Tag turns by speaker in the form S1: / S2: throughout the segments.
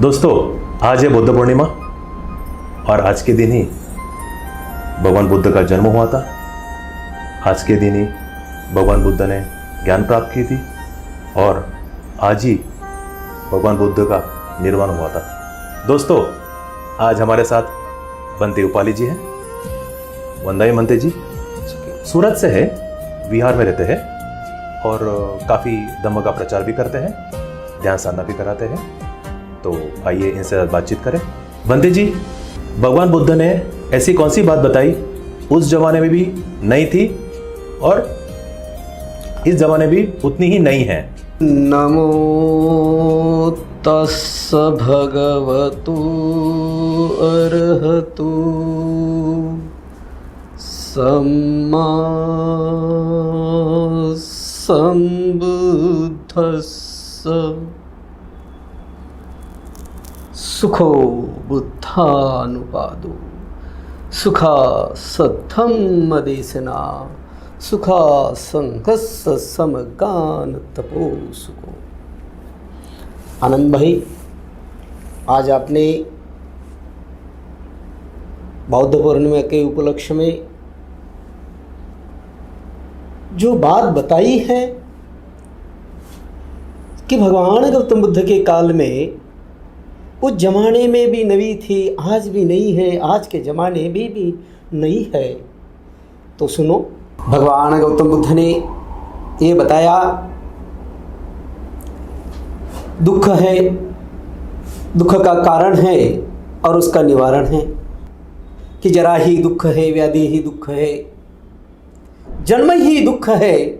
S1: दोस्तों, आज है बुद्ध पूर्णिमा और आज के दिन ही भगवान बुद्ध का जन्म हुआ था। आज के दिन ही भगवान बुद्ध ने ज्ञान प्राप्त की थी और आज ही भगवान बुद्ध का निर्वाण हुआ था। दोस्तों, आज हमारे साथ बंते उपाली जी हैं। वंदाई मंते जी सूरत से है, बिहार में रहते हैं और काफ़ी धम्म का प्रचार भी करते हैं, ध्यान साधना भी कराते हैं। तो आइए इनसे बातचीत करें। बंते जी, भगवान बुद्ध ने ऐसी कौन सी बात बताई उस जमाने में भी नहीं थी और इस जमाने भी उतनी ही नहीं है?
S2: नमो तस्स भगवतु अर्हतु सम्मा सम्बुद्धस्स सुखो बुद्धानुपादो सुखा सद्धम्म देशना सुखा संघस्स समगान तपो सुखो। आनंद भाई, आज आपने बौद्ध पूर्णिमा के उपलक्ष्य में जो बात बताई है कि भगवान गौतम बुद्ध के काल में उस जमाने में भी नई थी, आज भी नहीं है, आज के ज़माने में भी नहीं है, तो सुनो। भगवान गौतम बुद्ध ने ये बताया दुख है, दुख का कारण है और उसका निवारण है कि जरा ही दुख है, व्याधि ही दुख है, जन्म ही दुख है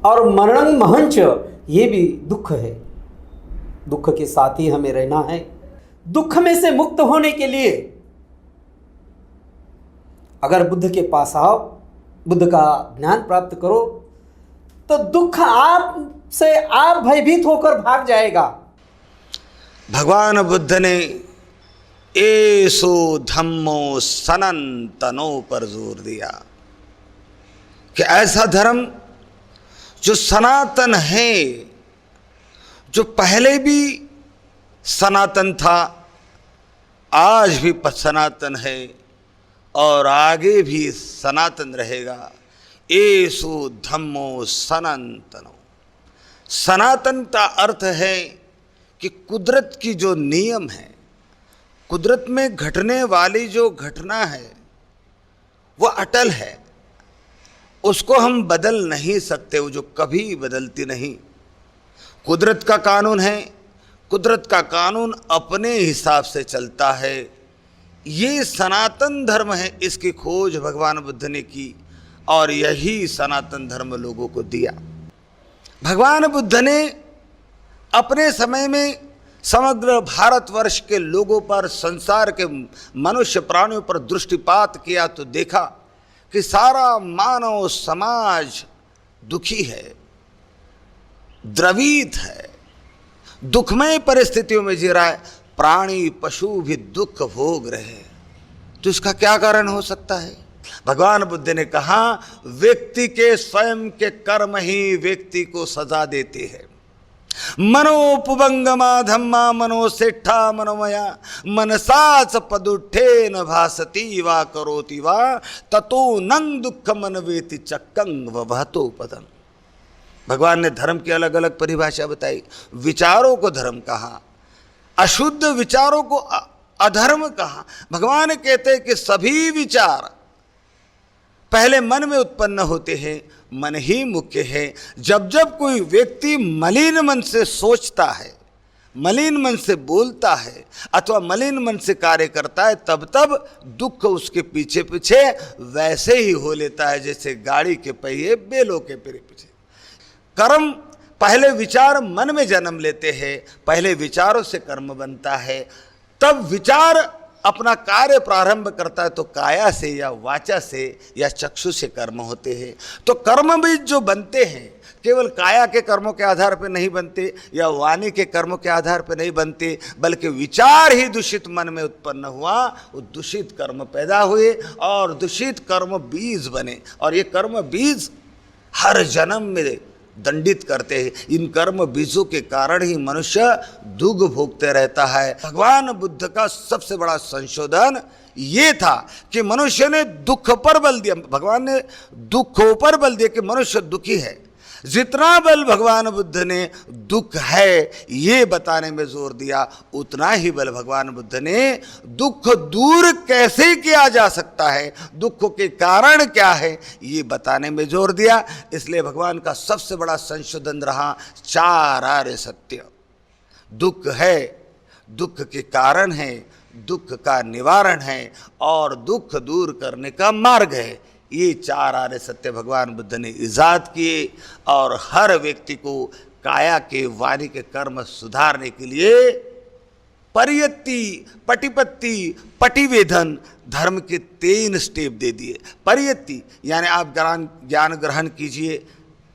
S2: और मरणं महंच ये भी दुख है। दुख के साथ ही हमें रहना है। दुख में से मुक्त होने के लिए अगर बुद्ध के पास आओ, बुद्ध का ज्ञान प्राप्त करो, तो दुख आप भयभीत होकर भाग जाएगा।
S3: भगवान बुद्ध ने एसो धम्मो सनातनो पर जोर दिया कि ऐसा धर्म जो सनातन है, जो पहले भी सनातन था, आज भी सनातन है और आगे भी सनातन रहेगा। एसो धम्मो सनातनो। सनातन का अर्थ है कि कुदरत की जो नियम है, कुदरत में घटने वाली जो घटना है वो अटल है, उसको हम बदल नहीं सकते, वो जो कभी बदलती नहीं। कुदरत का कानून है, कुदरत का कानून अपने हिसाब से चलता है। ये सनातन धर्म है, इसकी खोज भगवान बुद्ध ने की और यही सनातन धर्म लोगों को दिया। भगवान बुद्ध ने अपने समय में समग्र भारतवर्ष के लोगों पर, संसार के मनुष्य प्राणियों पर दृष्टिपात किया तो देखा कि सारा मानव समाज दुखी है, द्रवित है, दुखमय परिस्थितियों में जी रहा है। प्राणी पशु भी दुख भोग रहे हैं, तो इसका क्या कारण हो सकता है? भगवान बुद्ध ने कहा, व्यक्ति के स्वयं के कर्म ही व्यक्ति को सजा देते हैं। मनोपभंगमा धम्मा मनोसेठा मनोमया मनसा च पदुठे न भासती वा करोति वा ततो नंग दुख मनवेति चक्कं वभतो पदम। भगवान ने धर्म की अलग अलग परिभाषा बताई। विचारों को धर्म कहा, अशुद्ध विचारों को अधर्म कहा। भगवान कहते हैं कि सभी विचार पहले मन में उत्पन्न होते हैं, मन ही मुख्य है। जब जब कोई व्यक्ति मलिन मन से सोचता है, मलिन मन से बोलता है अथवा मलिन मन से कार्य करता है, तब तब दुख उसके पीछे पीछे वैसे ही हो लेता है जैसे गाड़ी के पहिए बैलों के पीछे। कर्म पहले विचार मन में जन्म लेते हैं, पहले विचारों से कर्म बनता है, तब विचार अपना कार्य प्रारंभ करता है तो काया से या वाचा से या चक्षु से कर्म होते हैं। तो कर्म भी जो बनते हैं केवल काया के कर्मों के आधार पर नहीं बनते या वाणी के कर्मों के आधार पर नहीं बनते, बल्कि विचार ही दूषित मन में उत्पन्न हुआ, वो दूषित कर्म पैदा हुए और दूषित कर्म बीज बने। और ये कर्म बीज हर जन्म में दंडित करते हैं। इन कर्म बीजों के कारण ही मनुष्य दुख भोगते रहता है। भगवान बुद्ध का सबसे बड़ा संशोधन ये था कि मनुष्य ने दुख पर बल दिया। भगवान ने दुखों पर बल दिया कि मनुष्य दुखी है। जितना बल भगवान बुद्ध ने दुख है ये बताने में जोर दिया, उतना ही बल भगवान बुद्ध ने दुख दूर कैसे किया जा सकता है, दुख के कारण क्या है ये बताने में जोर दिया। इसलिए भगवान का सबसे बड़ा संशोधन रहा 4 आर्य सत्य। दुख है, दुख के कारण है, दुख का निवारण है और दुख दूर करने का मार्ग है। ये 4 आर्य सत्य भगवान बुद्ध ने इजाद किए और हर व्यक्ति को काया के वाणी के कर्म सुधारने के लिए परियत्ति, पटिपत्ति, पटिवेधन धर्म के 3 स्टेप दे दिए। परियत्ति यानी आप ज्ञान ग्रहण कीजिए,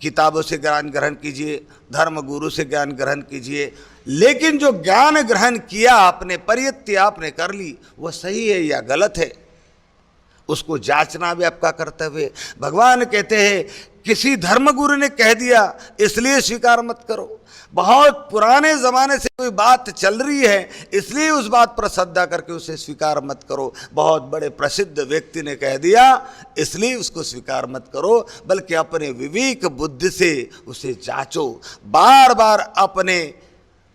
S3: किताबों से ज्ञान ग्रहण कीजिए, धर्म गुरु से ज्ञान ग्रहण कीजिए, लेकिन जो ज्ञान ग्रहण किया आपने, परियत्ति आपने कर ली, वह सही है या गलत है उसको जांचना भी आपका कर्तव्य है। भगवान कहते हैं किसी धर्मगुरु ने कह दिया इसलिए स्वीकार मत करो। बहुत पुराने ज़माने से कोई बात चल रही है इसलिए उस बात पर श्रद्धा करके उसे स्वीकार मत करो। बहुत बड़े प्रसिद्ध व्यक्ति ने कह दिया इसलिए उसको स्वीकार मत करो, बल्कि अपने विवेक बुद्धि से उसे जांचो, बार बार अपने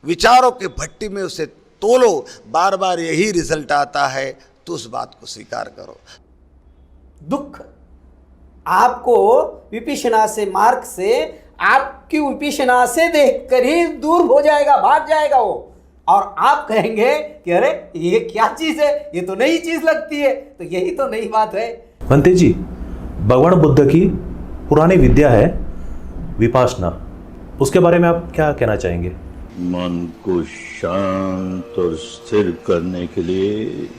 S3: विचारों के भट्टी में उसे तोलो, बार बार यही रिजल्ट आता है तो उस बात को स्वीकार करो।
S2: दुख आपको विपीशना से, मार्ग से, आपकी विपीशना से देखकर ही दूर हो जाएगा, भाग जाएगा वो, और आप कहेंगे कि अरे ये क्या चीज है, ये तो नई चीज लगती है। तो यही तो नई बात है।
S1: भंते जी, भगवान बुद्ध की पुरानी विद्या है विपासना, उसके बारे में आप क्या कहना चाहेंगे?
S4: मन को शांत और स्थिर करने के लिए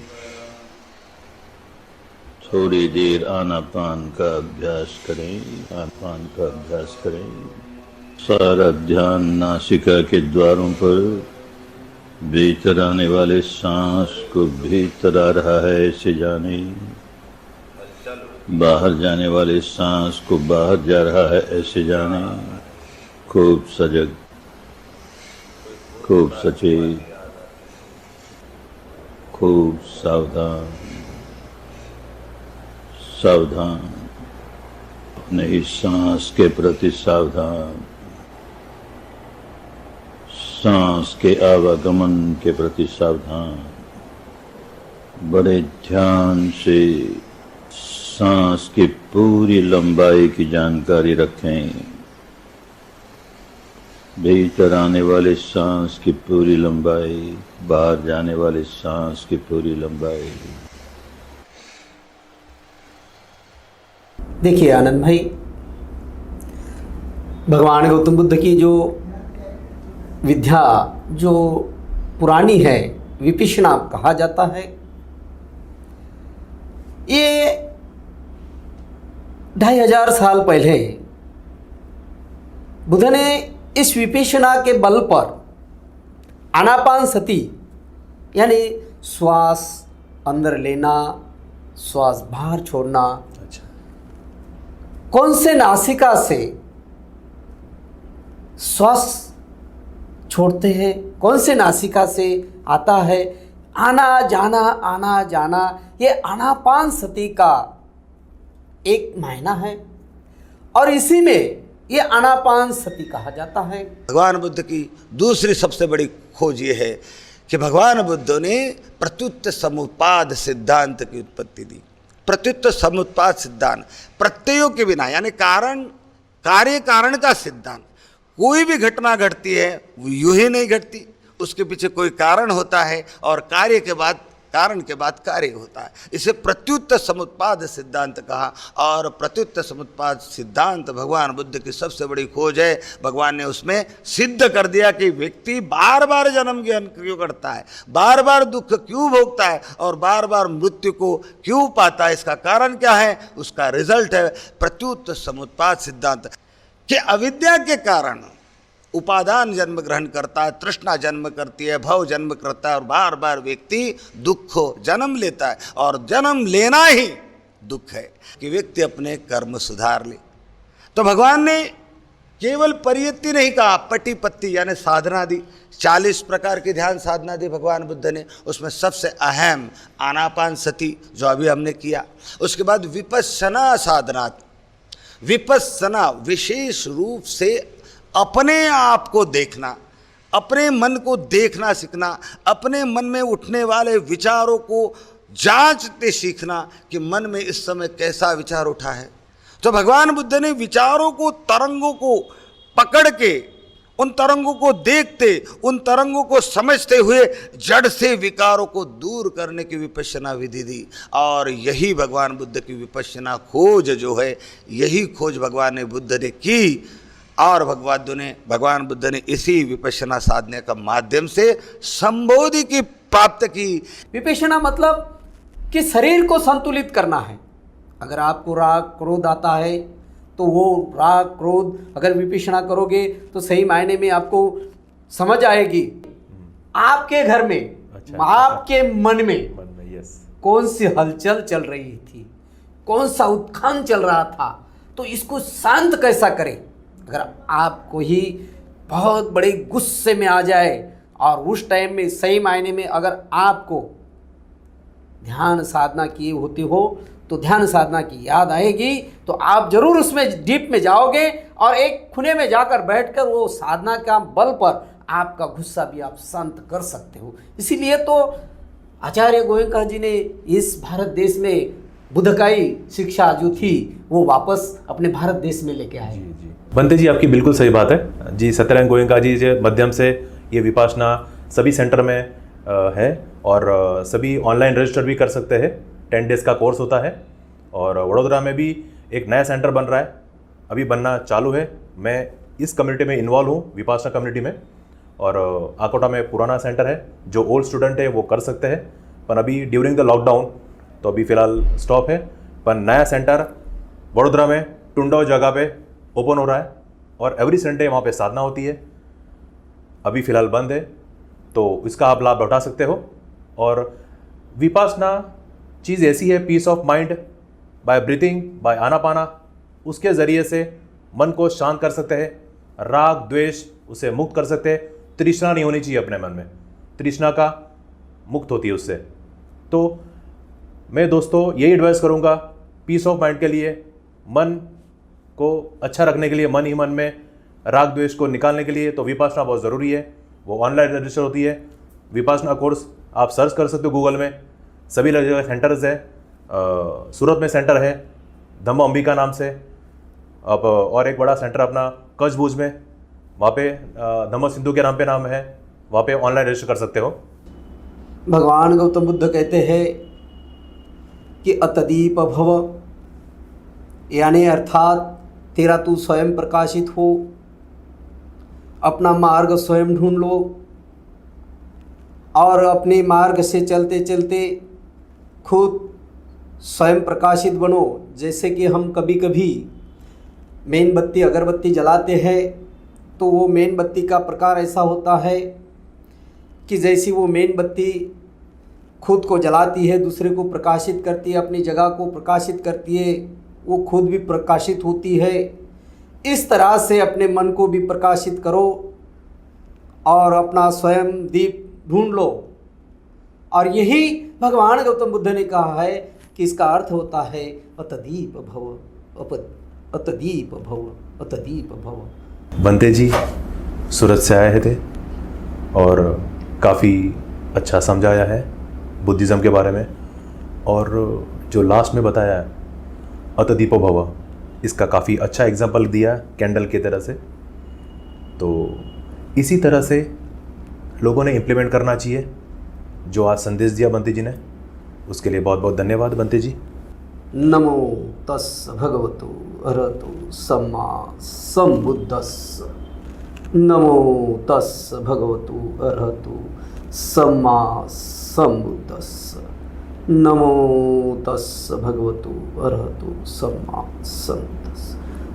S4: थोड़ी देर आनापान का अभ्यास करें। आनापान का अभ्यास करें। सारा ध्यान नासिका के द्वारों पर भीतर आने वाले सांस को भीतर आ रहा है ऐसे जाने, बाहर जाने वाले सांस को बाहर जा रहा है ऐसे जाने। खूब सजग, खूब सचेत, खूब सावधान सावधान, अपने इस सांस के प्रति सावधान, सांस के आवागमन के प्रति सावधान। बड़े ध्यान से सांस की पूरी लंबाई की जानकारी रखें। भीतर आने वाले सांस की पूरी लंबाई, बाहर जाने वाले सांस की पूरी लंबाई।
S2: देखिए आनंद भाई, भगवान गौतम बुद्ध की जो विद्या जो पुरानी है, विपीशना कहा जाता है, ये 2500 साल पहले बुद्ध ने इस विपीशना के बल पर आनापान सती यानी श्वास अंदर लेना, श्वास बाहर छोड़ना, कौन से नासिका से श्वास छोड़ते हैं, कौन से नासिका से आता है, आना जाना, ये आनापान सती का एक मायना है और इसी में ये आनापान सती कहा जाता है।
S3: भगवान बुद्ध की दूसरी सबसे बड़ी खोज ये है कि भगवान बुद्ध ने प्रत्युत्तर समुत्पाद सिद्धांत की उत्पत्ति दी। प्रत्युत्तर समुत्पाद सिद्धांत, प्रत्ययों के बिना यानी कार्य कारण का सिद्धांत। कोई भी घटना घटती है वो यूं ही नहीं घटती, उसके पीछे कोई कारण होता है और कारण के बाद कार्य होता है। इसे प्रत्युत्तर समुत्पाद सिद्धांत कहा। और प्रत्युत्तर समुत्पाद सिद्धांत भगवान बुद्ध की सबसे बड़ी खोज है। भगवान ने उसमें सिद्ध कर दिया कि व्यक्ति बार बार जन्म ग्रहण क्यों करता है, बार बार दुख क्यों भोगता है और बार बार मृत्यु को क्यों पाता है, इसका कारण क्या है, उसका रिजल्ट है प्रत्युत्तर समुत्पाद सिद्धांत। कि अविद्या के कारण उपादान जन्म ग्रहण करता है, तृष्णा जन्म करती है, भव जन्म करता है और बार बार व्यक्ति दुख जन्म लेता है। और जन्म लेना ही दुख है कि व्यक्ति अपने कर्म सुधार ले। तो भगवान ने केवल परियत्ति नहीं कहा, पटी पत्ती यानी साधना दी। 40 प्रकार की ध्यान साधना दी भगवान बुद्ध ने। उसमें सबसे अहम आनापान सती जो अभी हमने किया। उसके बाद विपश्यना साधना। विपश्यना विशेष रूप से अपने आप को देखना, अपने मन को देखना सीखना, अपने मन में उठने वाले विचारों को जांचते सीखना कि मन में इस समय कैसा विचार उठा है। तो भगवान बुद्ध ने विचारों को, तरंगों को पकड़ के, उन तरंगों को देखते, उन तरंगों को समझते हुए जड़ से विकारों को दूर करने की विपश्यना विधि दी। और यही भगवान बुद्ध की विपश्यना खोज जो है, यही खोज भगवान बुद्ध ने की। और भगवान बुद्ध ने इसी विपश्यना साधने का माध्यम से संबोधि की प्राप्त की।
S2: विपश्यना मतलब कि शरीर को संतुलित करना है। अगर आपको राग क्रोध आता है तो वो राग क्रोध अगर विपश्यना करोगे तो सही मायने में आपको समझ आएगी आपके घर में, आपके मन में
S1: यस,
S2: कौन सी हलचल चल रही थी, कौन सा उत्थान चल रहा था, तो इसको शांत कैसा करें। अगर आपको ही बहुत बड़े गुस्से में आ जाए और उस टाइम में सही मायने में अगर आपको ध्यान साधना किए होते हो तो ध्यान साधना की याद आएगी, तो आप जरूर उसमें डीप में जाओगे और एक खुने में जाकर बैठकर वो साधना का बल पर आपका गुस्सा भी आप शांत कर सकते हो। इसीलिए तो आचार्य गोयंका जी ने इस भारत देश में बुद्धकाई शिक्षा जो थी वो वापस अपने भारत देश में लेके आए।
S1: जी बंते जी, आपकी बिल्कुल सही बात है जी। सत्यनारायण गोयंका जी के माध्यम से ये विपासना सभी सेंटर में है और सभी ऑनलाइन रजिस्टर भी कर सकते हैं। 10 डेज़ का कोर्स होता है। और वडोदरा में भी एक नया सेंटर बन रहा है, अभी बनना चालू है। मैं इस कम्युनिटी में इन्वॉल्व हूँ, विपासना कम्युनिटी में। और आकोटा में पुराना सेंटर है, जो ओल्ड स्टूडेंट है वो कर सकते हैं, पर अभी ड्यूरिंग द लॉकडाउन तो अभी फ़िलहाल स्टॉप है। पर नया सेंटर वडोदरा में टुंडो जगह पे ओपन हो रहा है और एवरी संडे वहाँ पे साधना होती है। अभी फ़िलहाल बंद है, तो इसका आप लाभ उठा सकते हो। और विपासना चीज़ ऐसी है, peace of mind by breathing, by Anapana, उसके ज़रिए से मन को शांत कर सकते हैं, राग द्वेष उसे मुक्त कर सकते हैं। तृष्णा नहीं होनी चाहिए अपने मन में, तृष्णा का मुक्त होती है उससे। तो मैं दोस्तों यही एडवाइस करूँगा, पीस ऑफ माइंड के लिए, मन को अच्छा रखने के लिए, मन ही मन में राग द्वेष को निकालने के लिए तो विपासना बहुत ज़रूरी है। वो ऑनलाइन रजिस्टर होती है, विपासना कोर्स आप सर्च कर सकते हो गूगल में, सभी जगह सेंटर्स है। सूरत में सेंटर है धम्म अंबिका नाम से। अब और एक बड़ा सेंटर अपना कच्छ भुज में, वहाँ पे धम्म सिंधु के नाम पे नाम है, वहाँ पे ऑनलाइन रजिस्टर कर सकते हो।
S2: भगवान गौतम बुद्ध कहते हैं कि अतदीप भव, यानी अर्थात तेरा तू स्वयं प्रकाशित हो, अपना मार्ग स्वयं ढूंढ लो और अपने मार्ग से चलते चलते खुद स्वयं प्रकाशित बनो। जैसे कि हम कभी कभी मेणबत्ती अगरबत्ती जलाते हैं तो वो मेणबत्ती का प्रकार ऐसा होता है कि जैसी वो मेणबत्ती खुद को जलाती है, दूसरे को प्रकाशित करती है, अपनी जगह को प्रकाशित करती है, वो खुद भी प्रकाशित होती है। इस तरह से अपने मन को भी प्रकाशित करो और अपना स्वयं दीप ढूंढ लो। और यही भगवान गौतम बुद्ध ने कहा है कि इसका अर्थ होता है अतदीप भव, अतदीप भव, अतदीप भव।
S1: बंते जी सूरत से आए थे और काफ़ी अच्छा समझाया है बुद्धिज़्म के बारे में। और जो लास्ट में बताया है अतदीपो भव, इसका काफ़ी अच्छा एग्जाम्पल दिया कैंडल की तरह से। तो इसी तरह से लोगों ने इम्प्लीमेंट करना चाहिए जो आज संदेश दिया बंते जी ने। उसके लिए बहुत बहुत धन्यवाद बंते जी।
S2: नमो तस् भगवतो अरहतो सम्मा सम्बुद्धस्स। नमो तस् भगवतो अरहतो सम्मा सम्बुद्धस्स। नमो तस् भगवतो अरहतो सम्मा सम्बुद्धस्स।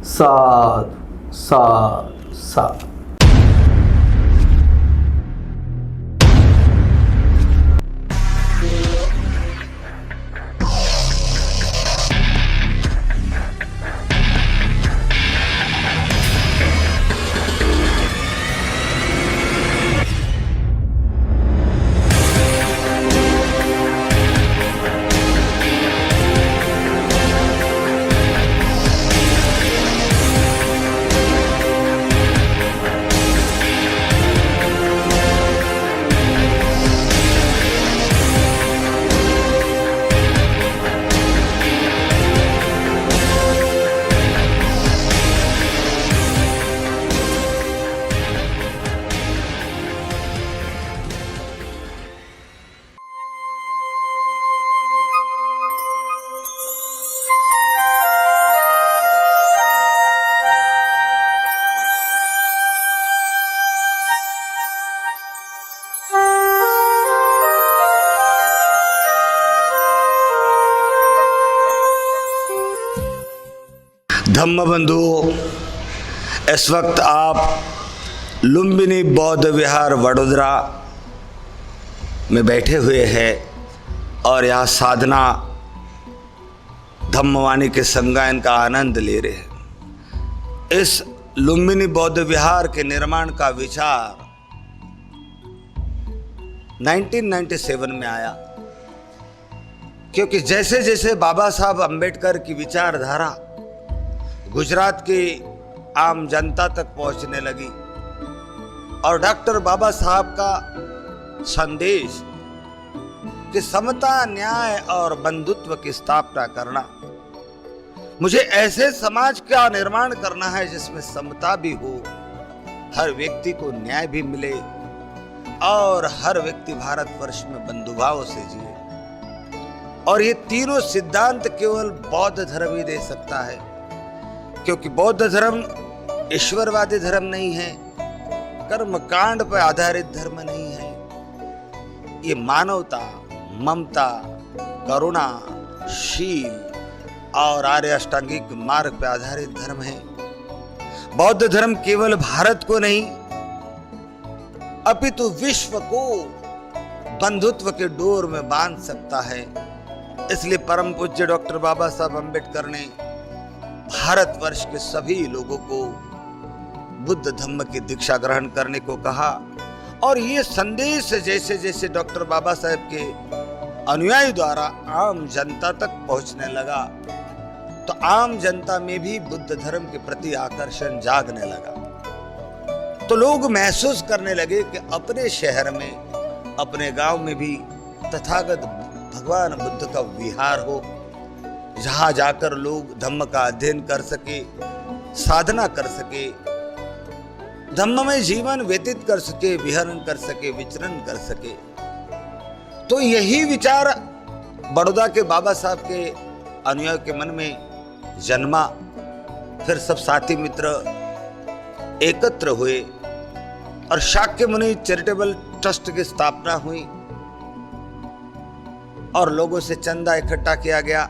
S2: साधु साधु साधु।
S3: धम्म बंधुओं, इस वक्त आप लुम्बिनी बौद्ध विहार वडोदरा में बैठे हुए हैं और यहाँ साधना धम्मवाणी के संगायन का आनंद ले रहे हैं। इस लुम्बिनी बौद्ध विहार के निर्माण का विचार 1997 में आया, क्योंकि जैसे जैसे बाबा साहब अंबेडकर की विचारधारा गुजरात की आम जनता तक पहुंचने लगी और डॉक्टर बाबा साहब का संदेश कि समता, न्याय और बंधुत्व की स्थापना करना, मुझे ऐसे समाज का निर्माण करना है जिसमें समता भी हो, हर व्यक्ति को न्याय भी मिले और हर व्यक्ति भारतवर्ष में बंधुभाव से जिए। और ये तीनों सिद्धांत केवल बौद्ध धर्म ही दे सकता है, क्योंकि बौद्ध धर्म ईश्वरवादी धर्म नहीं है, कर्मकांड पर आधारित धर्म नहीं है। ये मानवता, ममता, करुणा, शील और आर्य अष्टांगिक मार्ग पर आधारित धर्म है। बौद्ध धर्म केवल भारत को नहीं अपितु विश्व को बंधुत्व के डोर में बांध सकता है। इसलिए परम पूज्य डॉक्टर बाबा साहब अंबेडकर ने भारतवर्ष के सभी लोगों को बुद्ध धम्म की दीक्षा ग्रहण करने को कहा। और ये संदेश जैसे जैसे डॉक्टर बाबा साहब के अनुयायी द्वारा आम जनता तक पहुंचने लगा, तो आम जनता में भी बुद्ध धर्म के प्रति आकर्षण जागने लगा। तो लोग महसूस करने लगे कि अपने शहर में, अपने गांव में भी तथागत भगवान बुद्ध का विहार हो, जहां जाकर लोग धम्म का अध्ययन कर सके, साधना कर सके, धम्म में जीवन व्यतीत कर सके, विहरण कर सके, विचरण कर सके। तो यही विचार बड़ौदा के बाबा साहब के अनुयायी के मन में जन्मा। फिर सब साथी मित्र एकत्र हुए और शाक्य मुनि चैरिटेबल ट्रस्ट की स्थापना हुई और लोगों से चंदा इकट्ठा किया गया।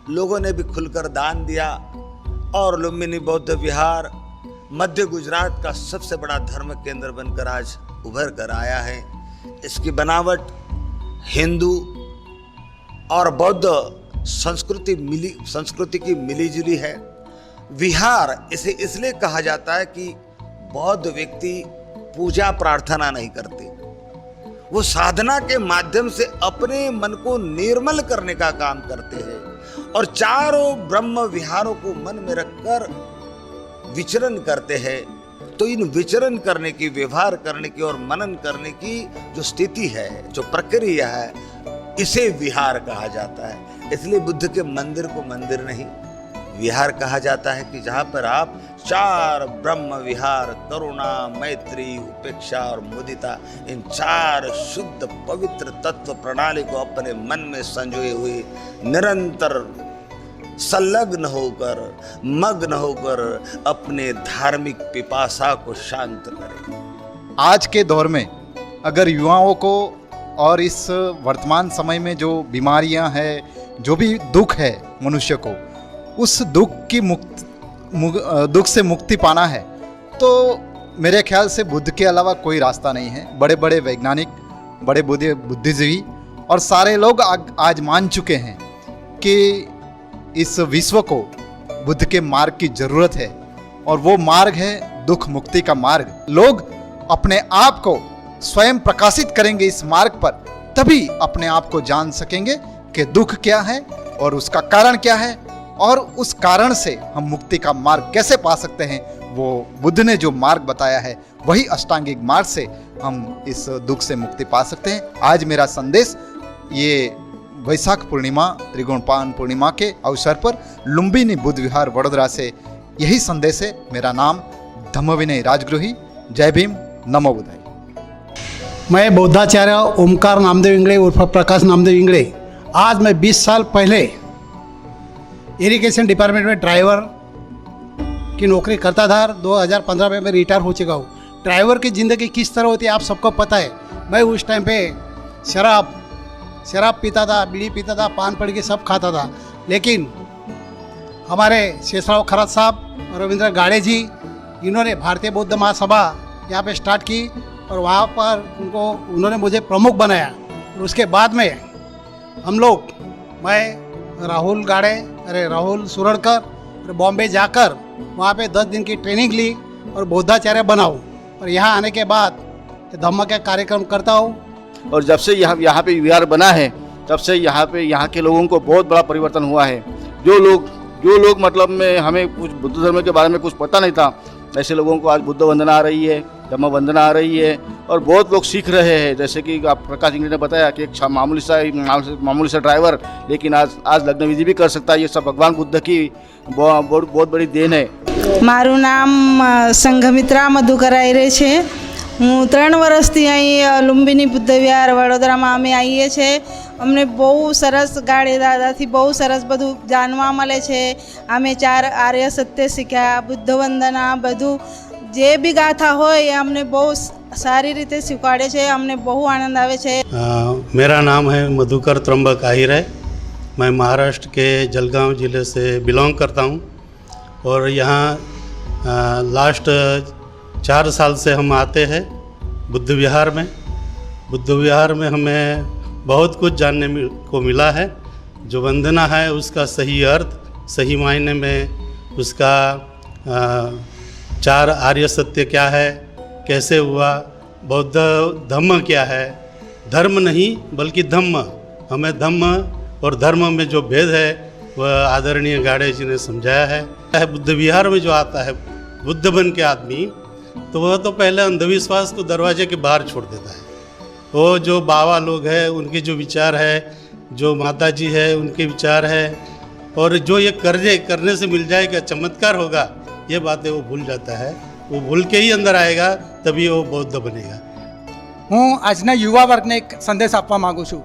S3: लोगों ने भी खुलकर दान दिया और लुम्बिनी बौद्ध विहार मध्य गुजरात का सबसे बड़ा धर्म केंद्र बनकर आज उभर कर आया है। इसकी बनावट हिंदू और बौद्ध संस्कृति की मिलीजुली है। विहार इसे इसलिए कहा जाता है कि बौद्ध व्यक्ति पूजा प्रार्थना नहीं करते, वो साधना के माध्यम से अपने मन को निर्मल करने का काम करते हैं और चारों ब्रह्म विहारों को मन में रखकर विचरण करते हैं। तो इन विचरण करने की, व्यवहार करने की और मनन करने की जो स्थिति है, जो प्रक्रिया है, इसे विहार कहा जाता है। इसलिए बुद्ध के मंदिर को मंदिर नहीं, विहार कहा जाता है कि जहां पर आप चार ब्रह्म विहार, करुणा, मैत्री, उपेक्षा और मुदिता, इन चार शुद्ध पवित्र तत्व प्रणाली को अपने मन में संजोए हुए निरंतर संलग्न होकर, मग्न होकर अपने धार्मिक पिपासा को शांत करें।
S5: आज के दौर में अगर युवाओं को और इस वर्तमान समय में जो बीमारियां हैं, जो भी दुख है मनुष्य को, उस दुख से मुक्ति पाना है, तो मेरे ख्याल से बुद्ध के अलावा कोई रास्ता नहीं है। बड़े बड़े वैज्ञानिक, बड़े बुद्धिजीवी और सारे लोग आज मान चुके हैं कि इस विश्व को बुद्ध के मार्ग की जरूरत है और वो मार्ग है दुख मुक्ति का मार्ग। लोग अपने आप को स्वयं प्रकाशित करेंगे इस मार्ग पर, तभी अपने आप को जान सकेंगे कि दुख क्या है और उसका कारण क्या है और उस कारण से हम मुक्ति का मार्ग कैसे पा सकते हैं। वो बुद्ध ने जो मार्ग बताया है वही अष्टांगिक मार्ग से हम इस दुख से मुक्ति पा सकते हैं। आज मेरा संदेश ये वैशाख पूर्णिमा, त्रिगुणपान पूर्णिमा के अवसर पर लुम्बिनी बुद्ध विहार वडोदरा से यही संदेश है। मेरा नाम धम्मविनय राजगृही। जय भीम, नमो बुद्धाय।
S6: मैं बौद्धाचार्य ओमकार नामदेव इंगड़े उर्फ प्रकाश नामदेव इंगड़े। आज मैं 20 साल पहले इरिगेशन डिपार्टमेंट में ड्राइवर की नौकरी करता था। 2015 में मैं रिटायर हो चुका हूँ। ड्राइवर की ज़िंदगी किस तरह होती है आप सबको पता है। मैं उस टाइम पे शराब पीता था, बीड़ी पीता था, पान पड़ के सब खाता था। लेकिन हमारे शेषराव खरात साहब और रविंद्र गाड़े जी, इन्होंने भारतीय बौद्ध महासभा यहाँ पे स्टार्ट की और वहाँ पर उन्होंने मुझे प्रमुख बनाया। और उसके बाद में हम लोग, मैं राहुल सुरड़कर और बॉम्बे जाकर वहाँ पे 10 दिन की ट्रेनिंग ली और बौद्धाचार्य बनाऊँ और यहाँ आने के बाद धम्म का कार्यक्रम करता हूँ।
S7: और जब से यहाँ पे विहार बना है तब से यहाँ के लोगों को बहुत बड़ा परिवर्तन हुआ है। जो लोग मतलब में हमें कुछ बुद्ध धर्म के बारे में कुछ पता नहीं था, ऐसे लोगों को आज बुद्ध वंदना आ रही है, धम्म वंदना आ रही है और बहुत लोग सीख रहे हैं। जैसे कि आप प्रकाश इंग्लिश ने बताया कि एक मामूली सा ड्राइवर लेकिन आज लग्न विधि भी कर सकता है। ये सब भगवान बुद्ध की बहुत बड़ी देन है।
S8: मारू नाम संघमित्रा मधुकरायरे छे। હું 3 વર્ષથી અહીં લુંબિની બુદ્ધ વિહાર વડોદરામાં અમે આવીએ છીએ। અમને બહુ સરસ ગાડે દાદાથી બહુ સરસ બધું જાણવા મળે છે। અમે 4 આર્ય સત્ય શીખ્યા, બુદ્ધ વંદના બધું જે બી ગાથા હોય એ અમને બહુ સારી રીતે શીખવાડે છે। અમને બહુ આનંદ આવે છે।
S9: मेरा नाम है मधुकर त्र्यंबक आहिर है। मैं महाराष्ट्र के जलगांव ज़िले से बिलोंग करता हूँ और यहाँ लास्ट 4 साल से हम आते हैं बुद्ध विहार में। बुद्ध विहार में हमें बहुत कुछ जानने को मिला है। जो वंदना है उसका सही अर्थ, सही मायने में उसका 4 आर्य सत्य क्या है, कैसे हुआ, बौद्ध धम्म क्या है, धर्म नहीं बल्कि धम्म। हमें धम्म और धर्म में जो भेद है वह आदरणीय गाड़े जी ने समझाया है। बुद्ध विहार में जो आता है बुद्ध बन के आदमी, तो वह तो पहले अंधविश्वास को दरवाजे के बाहर छोड़ देता है। वो जो बाबा लोग हैं उनके जो विचार है, जो माता जी है उनके विचार है, और जो ये करने से मिल जाएगा, चमत्कार होगा, ये बातें वो भूल जाता है। वो भूल के ही अंदर आएगा, तभी वो बौद्ध बनेगा।
S10: હું આજના યુવા વર્ગને એક સંદેશ આપવા માગું છું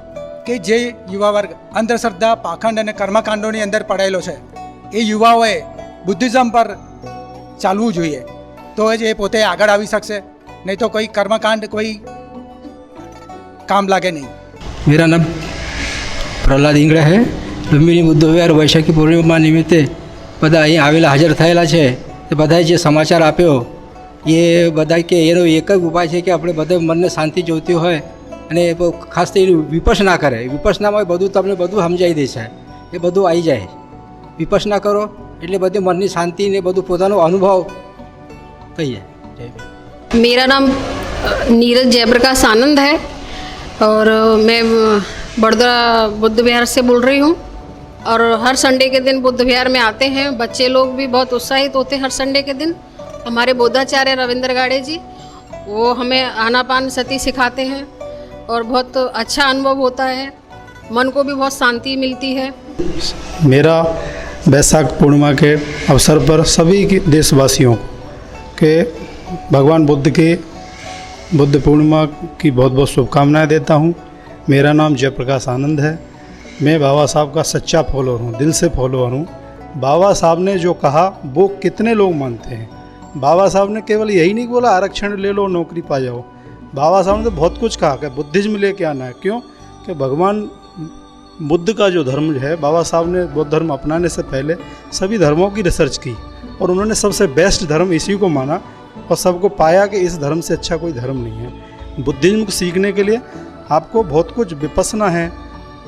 S10: કે જે યુવા વર્ગ અંધશ્રદ્ધા, પાખંડ અને કર્મકાંડોની અંદર પડાયેલો છે, એ યુવાઓએ બુદ્ધિઝમ પર ચાલવું જોઈએ, તો જ એ પોતે આગળ આવી શકશે। નહીં તો કોઈ કર્મકાંડ કોઈ કામ લાગે નહીં।
S11: मेरा नाम प्रहलाद इंगड़ा है। લુંબિની બુદ્ધ વિહાર વૈશાખી પૂર્ણિમા નિમિત્તે બધા અહીં આવેલા હાજર થયેલા છે। તે બધાએ જે સમાચાર આપ્યો એ બધા કે એનો એક જ ઉપાય છે કે આપણે બધે મનને શાંતિ જોઈતી હોય અને ખાસ કરીને વિપસના કરે। વિપસનામાં બધું તમને બધું સમજાવી દે છે, એ બધું આવી જાય। વિપસના કરો એટલે બધે મનની શાંતિ ને બધું પોતાનો અનુભવ થઈ જાય।
S12: मेरा नाम नीरज जयप्रकाश आनंद है और मैं बड़ौदा बुद्ध विहार से बोल रही हूँ। और हर संडे के दिन बुद्ध विहार में आते हैं। बच्चे लोग भी बहुत उत्साहित होते हैं हर संडे के दिन। हमारे बौद्धाचार्य रविंद्र गाड़े जी वो हमें आनापान सती सिखाते हैं और बहुत अच्छा अनुभव होता है, मन को भी बहुत शांति मिलती है।
S13: मेरा वैशाख पूर्णिमा के अवसर पर सभी देशवासियों के भगवान बुद्ध के बुद्ध पूर्णिमा की बहुत बहुत शुभकामनाएं देता हूँ। मेरा नाम जयप्रकाश आनंद है। मैं बाबा साहब का सच्चा फॉलोअर हूँ, दिल से फॉलोअर हूँ। बाबा साहब ने जो कहा वो कितने लोग मानते हैं। बाबा साहब ने केवल यही नहीं बोला आरक्षण ले लो, नौकरी पा जाओ। बाबा साहब ने तो बहुत कुछ कहा कि बुद्धिज्म लेके आना है। क्यों कि भगवान बुद्ध का जो धर्म है, बाबा साहब ने बौद्ध धर्म अपनाने से पहले सभी धर्मों की रिसर्च की और उन्होंने सबसे बेस्ट धर्म इसी को माना और सबको पाया कि इस धर्म से अच्छा कोई धर्म नहीं है। बुद्धिज्म को सीखने के लिए आपको बहुत कुछ विपसना है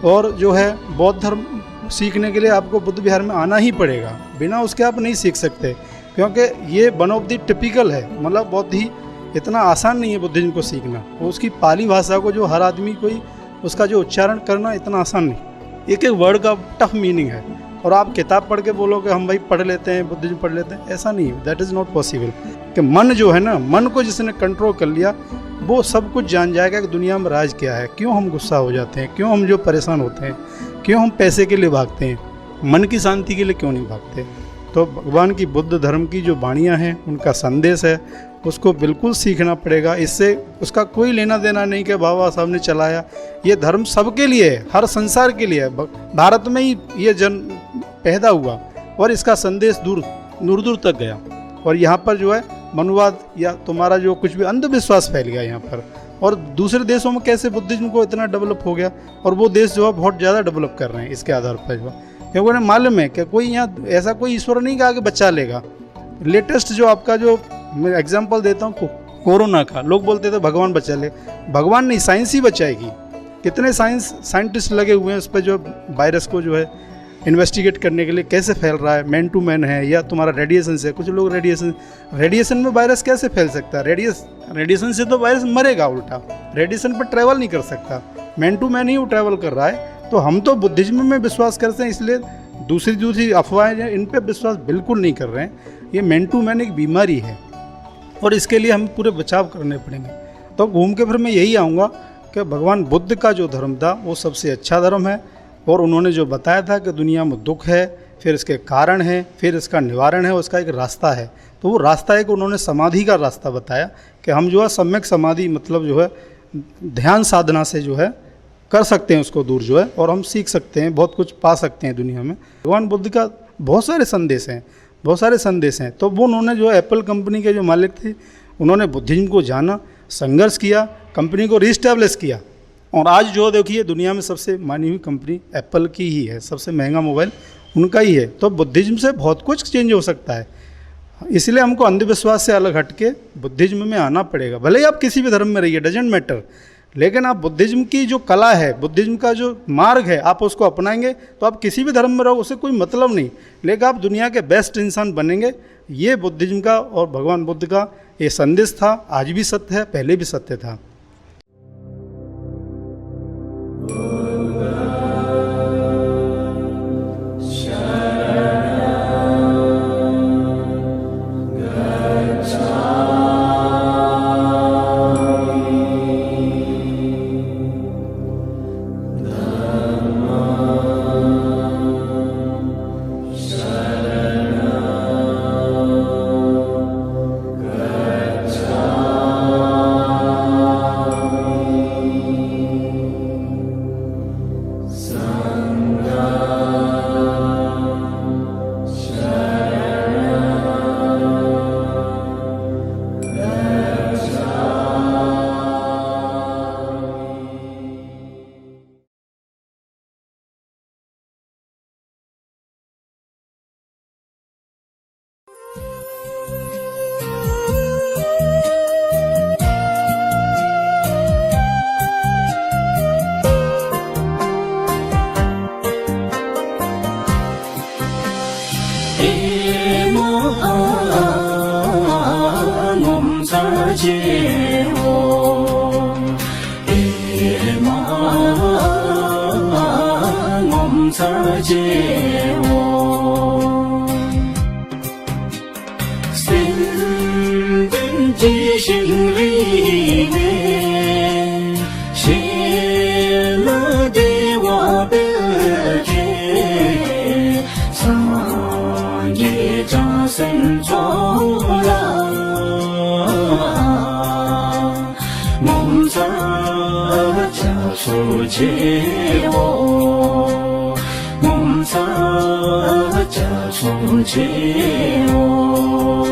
S13: और जो है बौद्ध धर्म सीखने के लिए आपको बुद्ध विहार में आना ही पड़ेगा। बिना उसके आप नहीं सीख सकते, क्योंकि ये वन ऑफ द टिपिकल है, मतलब बहुत ही इतना आसान नहीं है बुद्धिज्म को सीखना। उसकी पाली भाषा को जो हर आदमी कोई उसका जो उच्चारण करना इतना आसान नहीं, एक एक वर्ड का टफ मीनिंग है। और आप किताब पढ़ के बोलो कि हम भाई पढ़ लेते हैं, बुद्धिज्म पढ़ लेते हैं, ऐसा नहीं है। That is not possible. कि मन जो है ना, मन को जिसने कंट्रोल कर लिया वो सब कुछ जान जाएगा कि दुनिया में राज क्या है, क्यों हम गुस्सा हो जाते हैं, क्यों हम जो परेशान होते हैं, क्यों हम पैसे के लिए भागते हैं, मन की शांति के लिए क्यों नहीं भागते। तो भगवान की बुद्ध धर्म की जो वाणियाँ हैं, उनका संदेश है, उसको बिल्कुल सीखना पड़ेगा। इससे उसका कोई लेना देना नहीं कि बाबा साहब ने चलाया। ये धर्म सबके लिए है, हर संसार के लिए है। भारत में ही ये जन पैदा हुआ और इसका संदेश दूर दूर तक गया। और यहाँ पर जो है मनुवाद या तुम्हारा जो कुछ भी अंधविश्वास फैल गया यहाँ पर। और दूसरे देशों में कैसे बुद्धिज्म को इतना डेवलप हो गया, और वो देश जो है बहुत ज़्यादा डेवलप कर रहे हैं इसके आधार पर जो है। क्योंकि उन्हें मालूम है कि कोई यहाँ ऐसा कोई ईश्वर नहीं कहा कि बचा लेगा। लेटेस्ट जो आपका जो मैं एग्जांपल देता हूँ कोरोना का, लोग बोलते थे भगवान बचा ले, भगवान नहीं, साइंस ही बचाएगी। कितने साइंटिस्ट लगे हुए हैं उस पर, जो वायरस को जो है इन्वेस्टिगेट करने के लिए कैसे फैल रहा है, मैन टू मैन है या तुम्हारा रेडिएशन से। कुछ लोग रेडिएशन में वायरस कैसे फैल सकता है, रेडिएशन से तो वायरस मरेगा, उल्टा रेडिएशन पर ट्रैवल नहीं कर सकता, मैन टू मैन ही वो ट्रैवल कर रहा है। तो हम तो बुद्धिज्म में विश्वास करते हैं, इसलिए दूसरी अफवाहें इन पर विश्वास बिल्कुल नहीं कर रहे हैं। ये मैन टू मैन एक बीमारी है और इसके लिए हम पूरे बचाव करने पड़ेंगे। तो घूम के फिर मैं यही आऊँगा कि भगवान बुद्ध का जो धर्म था वो सबसे अच्छा धर्म है, और उन्होंने जो बताया था कि दुनिया में दुख है, फिर इसके कारण है, फिर इसका निवारण है, उसका एक रास्ता है। तो वो रास्ता एक उन्होंने समाधि का रास्ता बताया कि हम जो है सम्यक समाधि मतलब जो है ध्यान साधना से जो है कर सकते हैं उसको दूर जो है, और हम सीख सकते हैं, बहुत कुछ पा सकते हैं दुनिया में। भगवान बुद्ध का बहुत सारे संदेश हैं। तो वो उन्होंने जो एप्पल कंपनी के जो मालिक थे, उन्होंने बुद्धिज्म को जाना, संघर्ष किया, कंपनी को रीस्टैब्लिश किया, और आज जो देखिए दुनिया में सबसे मानी हुई कंपनी एप्पल की ही है, सबसे महंगा मोबाइल उनका ही है। तो बुद्धिज्म से बहुत कुछ चेंज हो सकता है, इसलिए हमको अंधविश्वास से अलग हट के बुद्धिज्म में आना पड़ेगा। भले ही आप किसी भी धर्म में रहिए, डजेंट मैटर, लेकिन आप बुद्धिज्म की जो कला है, बुद्धिज्म का जो मार्ग है, आप उसको अपनाएंगे तो आप किसी भी धर्म में रहो, उससे कोई मतलब नहीं, लेकिन आप दुनिया के बेस्ट इंसान बनेंगे। ये बुद्धिज्म का और भगवान बुद्ध का ये संदेश था, आज भी सत्य है, पहले भी सत्य था।
S14: 梦着家中结我。